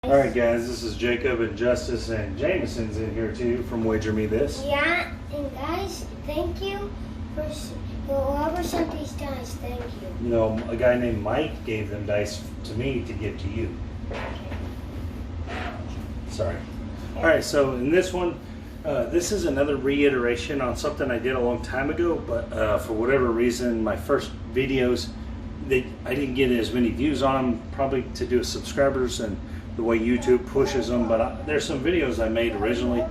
Alright guys, this is Jacob and Justice and Jameson's in here too from Wager Me This. Yeah, and guys, thank you for whoever sent these dice, thank you. You know, a guy named Mike gave them dice to me to give to you. Sorry. Alright, so in this one, this is another reiteration on something I did a long time ago, but for whatever reason, my first videos, I didn't get as many views on them, probably to do with subscribers and the way YouTube pushes them, but there's some videos I made originally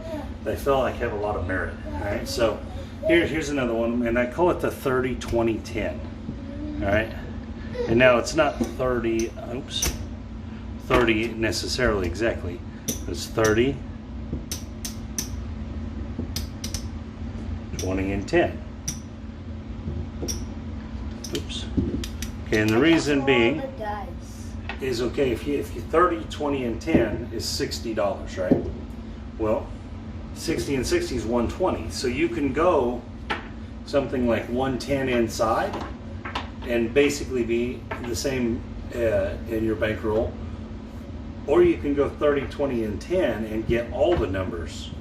that I felt like have a lot of merit. Alright, so here's another one, and I call it the 30-20-10. Alright, and now it's not 30 necessarily exactly, it's 30, 20, and 10. Oops. Okay, and the reason being is, okay, if you 30, 20, and 10 is $60, right? Well, 60 and 60 is 120. So you can go something like 110 inside and basically be the same in your bankroll. Or you can go 30, 20, and 10 and get all the numbers.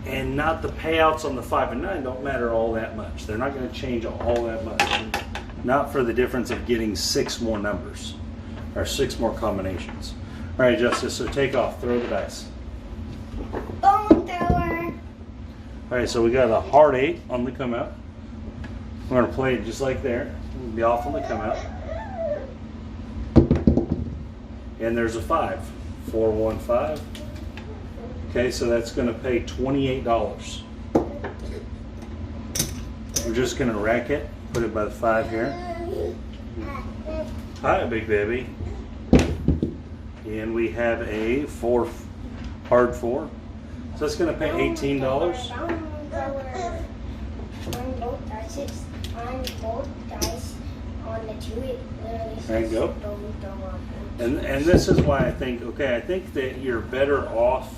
And not the payouts on the 5 and 9 don't matter all that much. They're not going to change all that much. Not for the difference of getting 6 more numbers. Or 6 more combinations. Alright, Justice, so take off. Throw the dice. Bone thrower. Alright, so we got a hard 8 on the come out. We're going to play it just like there. We'll be off on the come out. And there's a 5. 4, 1, 5. Okay, so that's going to pay $28. We're just going to rack it. Put it by the 5 here. Hi, big baby. And we have a 4, hard 4. So it's going to pay $18. On both dice on the 2, it literally says There you go. bone thrower. And this is why I think, okay, I think that you're better off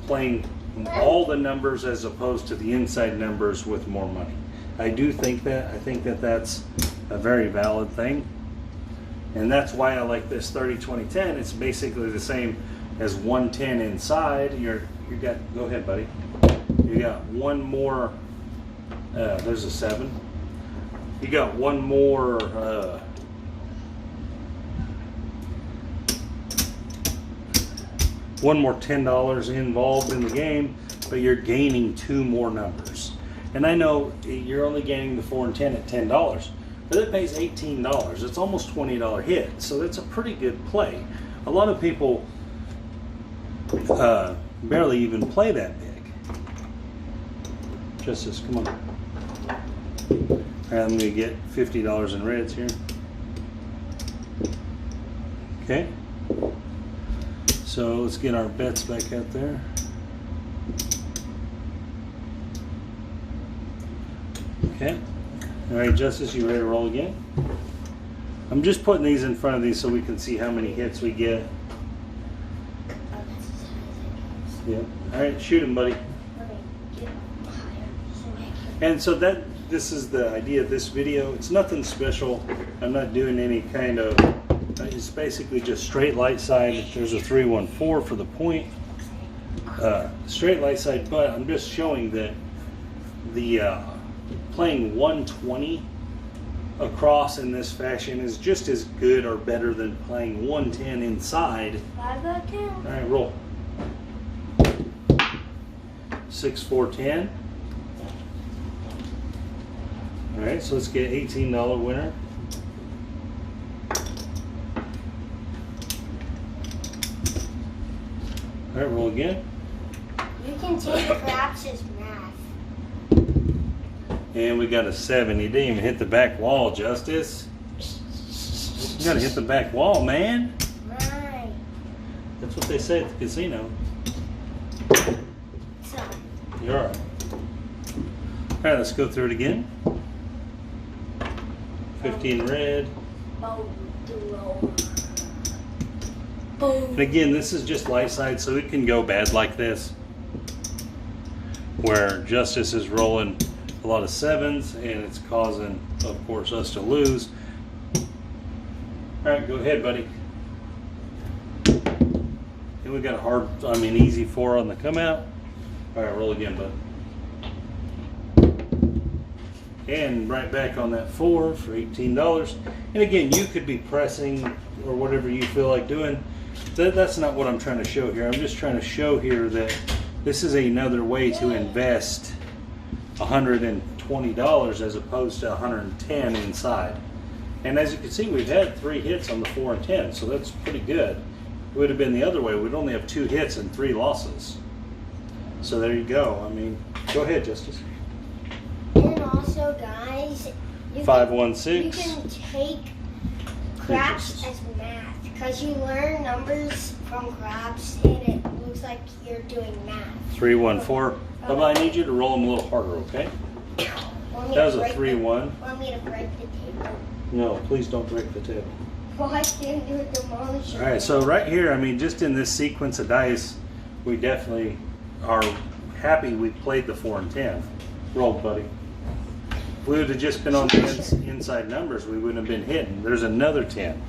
playing all the numbers as opposed to the inside numbers with more money. I do think that. I think that that's a very valid thing. And that's why I like this 30-20-10. It's basically the same as 110 inside. You got, go ahead, buddy. You got one more, there's a 7. You got one more, $10 involved in the game, but you're gaining 2 more numbers. And I know you're only gaining the 4 and 10 at $10, but it pays $18. It's almost $20 hit, so that's a pretty good play. A lot of people barely even play that big. Justice, come on. All right, I'm going to get $50 in reds here. Okay. So let's get our bets back out there. Okay. All right, Justice, you ready to roll again? I'm just putting these in front of these so we can see how many hits we get. Yeah. All right, shoot him, buddy. And so this is the idea of this video. It's nothing special. I'm not doing any kind of. It's basically just straight light side. There's a 3-1-4 for the point. Straight light side, but I'm just showing that the playing 120 across in this fashion is just as good or better than playing 110 inside. 5 out of 10. All right, roll. 6, 4, 10. All right, so let's get $18 winner. All right, roll again. You can take craps as math. And we got a 7. You didn't even hit the back wall, Justice. You gotta hit the back wall, man. Right. That's what they say at the casino. So, You're all right. All right, let's go through it again. 15 red. bone thrower. Boom. And again, this is just light side, so it can go bad like this, where Justice is rolling a lot of 7s, and it's causing, of course, us to lose. All right, go ahead, buddy. And we got a easy 4 on the come out. All right, roll again, bud. And right back on that 4 for $18. And again, you could be pressing or whatever you feel like doing. That's not what I'm trying to show here. I'm just trying to show here that this is another way to invest $120 as opposed to $110 inside. And as you can see, we've had 3 hits on the 4 and 10, so that's pretty good. It would have been the other way. We'd only have 2 hits and 3 losses. So there you go. I mean, go ahead, Justice. And also, guys, you 516. can take craps as math because you learn numbers from craps and it looks like you're doing math. 314. Bubba, I need you to roll them a little harder, okay? That was a 3-1. Want me to break the table? No, please don't break the table. Why can't you demolish it? All right, so right here, I mean, just in this sequence of dice, we definitely are happy we played the 4 and 10. Roll, buddy. If we would have just been on the inside numbers, we wouldn't have been hitting. There's another 10.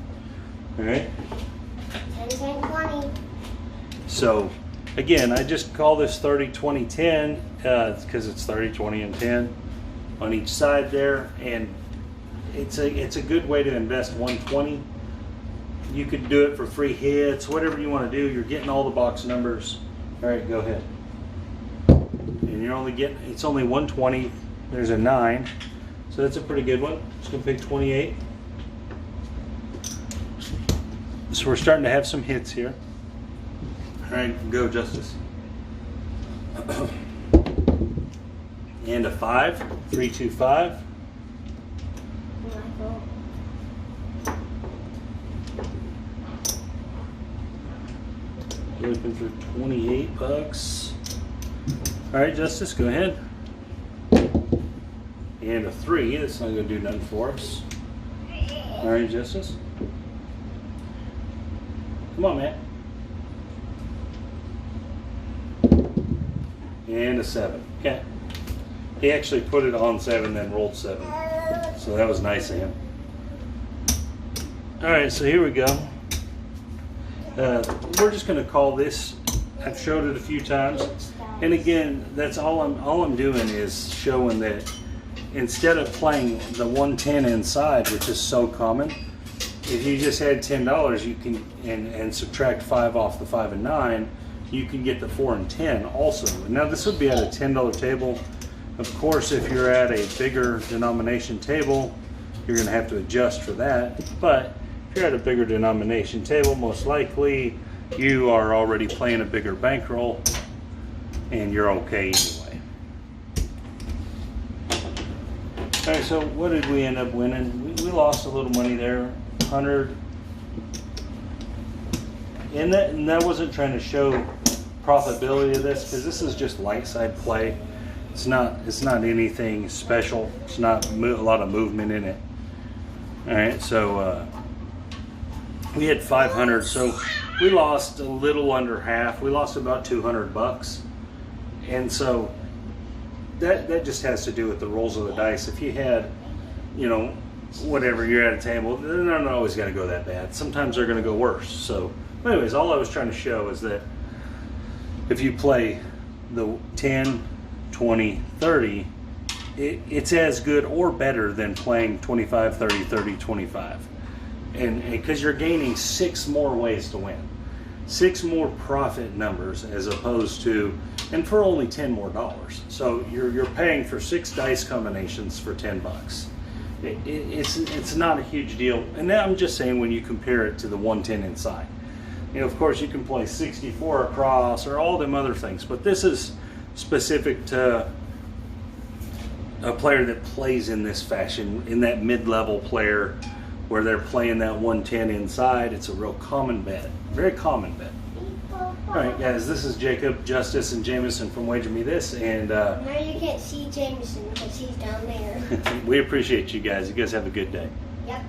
All right? 10, 10, 20. So, again, I just call this 30, 20, 10 because it's 30, 20, and 10 on each side there. And it's a good way to invest 120. You could do it for free hits, whatever you want to do. You're getting all the box numbers. All right, go ahead. And you're only getting, it's only 120. There's a 9. So that's a pretty good one. Just going to pick 28. So we're starting to have some hits here. All right, go, Justice. And a 5. 3, 2, 5. Looking for $28. All right, Justice, go ahead. And a 3. That's not going to do nothing for us. All right, Justice. Come on, man. And a 7. Okay. He actually put it on 7, then rolled 7. So that was nice of him. All right, so here we go. We're just going to call this. I've showed it a few times, and again, that's all I'm doing is showing that instead of playing the 110 inside, which is so common, if you just had $10, you can and subtract 5 off the 5 and 9, you can get the 4 and 10 also. Now this would be at a $10 table. Of course, if you're at a bigger denomination table, you're going to have to adjust for that. But if you're at a bigger denomination table, most likely you are already playing a bigger bankroll and you're okay anyway. All right, so what did we end up winning? We lost a little money there, 100. And that wasn't trying to show profitability of this because this is just light side play. It's not anything special. It's not a lot of movement in it. All right, so we had 500, so we lost a little under half. We lost about $200, and so that just has to do with the rolls of the dice. If you had, you know, whatever, you're at a table, they're not always going to go that bad. Sometimes they're going to go worse. So, anyways, all I was trying to show is that if you play the 10, 20, 30, it's as good or better than playing 25, 30, 30, 25. And because you're gaining 6 more ways to win. 6 more profit numbers as opposed to, and for only $10 more. So you're paying for 6 dice combinations for $10. It's not a huge deal. And now I'm just saying when you compare it to the 110 inside. You know, of course you can play 64 across or all them other things, but this is specific to a player that plays in this fashion, in that mid-level player where they're playing that 110 inside. It's a real common bet, very common bet. All right, guys, this is Jacob, Justice, and Jameson from Wager Me This, and now you can't see Jameson because he's down there. we appreciate you guys. You guys have a good day. Yep.